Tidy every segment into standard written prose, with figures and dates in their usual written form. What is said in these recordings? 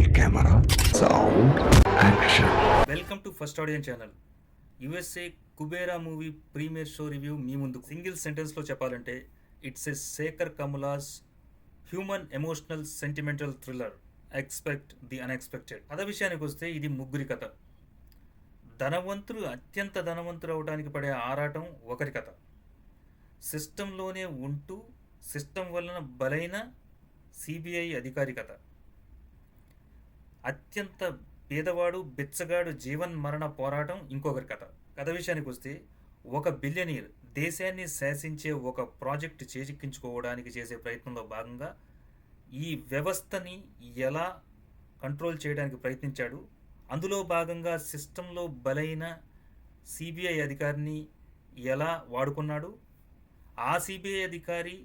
Roll camera. Sound. Action. Welcome to first audience channel. USA Kubera movie premiere show review మీ ముందు. Single సెంటెన్స్లో చెప్పాలంటే it's a Sekhar Kammula's human emotional sentimental thriller. Expect the unexpected. కథ విషయానికి వస్తే ఇది ముగ్గురి కథ. ధనవంతులు అత్యంత ధనవంతులు అవడానికి పడే ఆరాటం ఒకరి కథ. సిస్టంలోనే ఉంటూ సిస్టం వలన బలైన సిబిఐ అధికారి కథ. అత్యంత పేదవాడు బిచ్చగాడు జీవన్ మరణ పోరాటం ఇంకొకరి కథ. కథ విషయానికి వస్తే ఒక బిలియనీర్ దేశాన్ని శాసించే ఒక ప్రాజెక్టు చేజిక్కించుకోవడానికి చేసే ప్రయత్నంలో భాగంగా ఈ వ్యవస్థని ఎలా కంట్రోల్ చేయడానికి ప్రయత్నించాడు, అందులో భాగంగా సిస్టంలో బలైన సిబిఐ అధికారిని ఎలా వాడుకున్నాడు, ఆ సిబిఐ అధికారి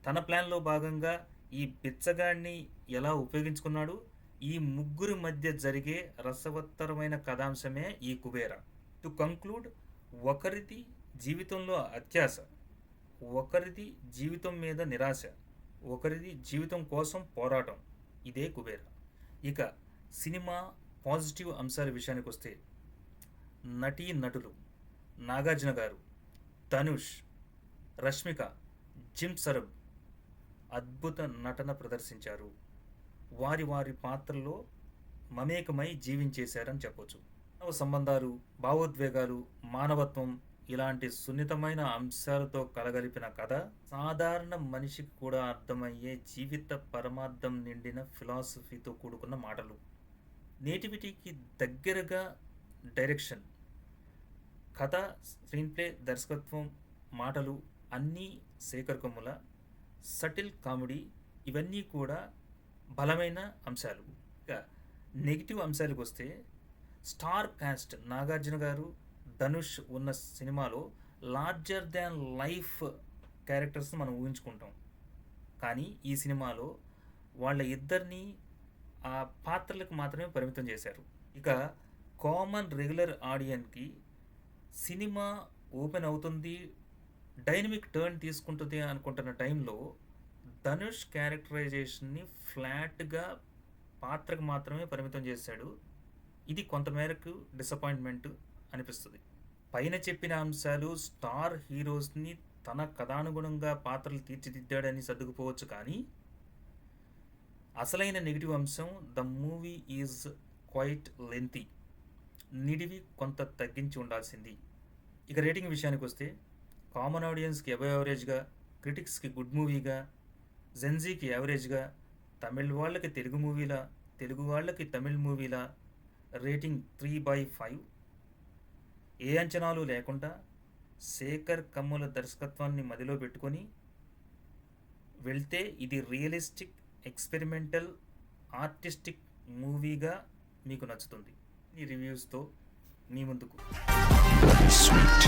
తన ప్లాన్లో భాగంగా ఈ బిచ్చగాడిని ఎలా ఉపయోగించుకున్నాడు, ఈ ముగ్గురి మధ్య జరిగే రసవత్తరమైన కథాంశమే ఈ కుబేరా. టు కంక్లూడ్, ఒకరిది జీవితంలో అత్యాశ, ఒకరిది జీవితం మీద నిరాశ, ఒకరిది జీవితం కోసం పోరాటం. ఇదే కుబేరా. ఇక సినిమా పాజిటివ్ అంశాల విషయానికి వస్తే నటీ నటులు నాగార్జున గారు, ధనుష్, రష్మిక, జిమ్ సరబ్ అద్భుత నటన ప్రదర్శించారు. వారి వారి పాత్రలో మమేకమై జీవించేశారని చెప్పొచ్చు. మానవ సంబంధాలు, భావోద్వేగాలు, మానవత్వం ఇలాంటి సున్నితమైన అంశాలతో కలగలిపిన కథ, సాధారణ మనిషికి కూడా అర్థమయ్యే జీవిత పరమార్థం నిండిన ఫిలాసఫీతో కూడుకున్న మాటలు, నేటివిటీకి దగ్గరగా డైరెక్షన్, కథ, స్క్రీన్ ప్లే, దర్శకత్వం, మాటలు అన్నీ శేఖర్ కమ్ముల. సటిల్ కామెడీ, ఇవన్నీ కూడా బలమైన అంశాలు. ఇక నెగిటివ్ అంశాలకు వస్తే స్టార్ కాస్ట్ నాగార్జున గారు, ధనుష్ ఉన్న సినిమాలో లార్జర్ దాన్ లైఫ్ క్యారెక్టర్స్ని మనం ఊహించుకుంటాం. కానీ ఈ సినిమాలో వాళ్ళ ఇద్దరిని ఆ పాత్రలకు మాత్రమే పరిమితం చేశారు. ఇక కామన్ రెగ్యులర్ ఆడియన్కి సినిమా ఓపెన్ అవుతుంది, డైనమిక్ టర్న్ తీసుకుంటుంది అనుకుంటున్న టైంలో ధనుష్ క్యారెక్టరైజేషన్ని ఫ్లాట్గా పాత్రకు మాత్రమే పరిమితం చేశాడు. ఇది కొంతమేరకు డిసప్పాయింట్మెంట్ అనిపిస్తుంది. పైన చెప్పిన అంశాలు స్టార్ హీరోస్ని తన కథానుగుణంగా పాత్రలు తీర్చిదిద్దాడని సర్దుకుపోవచ్చు, కానీ అసలైన నెగిటివ్ అంశం the movie is quiet lengthy. నిడివి కొంత తగ్గించి ఉండాల్సింది. ఇక రేటింగ్ విషయానికి వస్తే కామన్ ఆడియన్స్కి అబవ్ యావరేజ్గా, క్రిటిక్స్కి గుడ్ మూవీగా, జెన్జీకి యావరేజ్గా, తమిళ్ వాళ్ళకి తెలుగు మూవీలా, తెలుగు వాళ్ళకి తమిళ్ మూవీలా రేటింగ్ 3/5. ఏ అంచనాలు లేకుండా శేఖర్ కమ్ముల దర్శకత్వాన్ని మదిలో పెట్టుకొని వెళ్తే ఇది రియలిస్టిక్, ఎక్స్పెరిమెంటల్, ఆర్టిస్టిక్ మూవీగా మీకు నచ్చుతుంది. ఈ రివ్యూస్తో మీ ముందుకు. Sweet.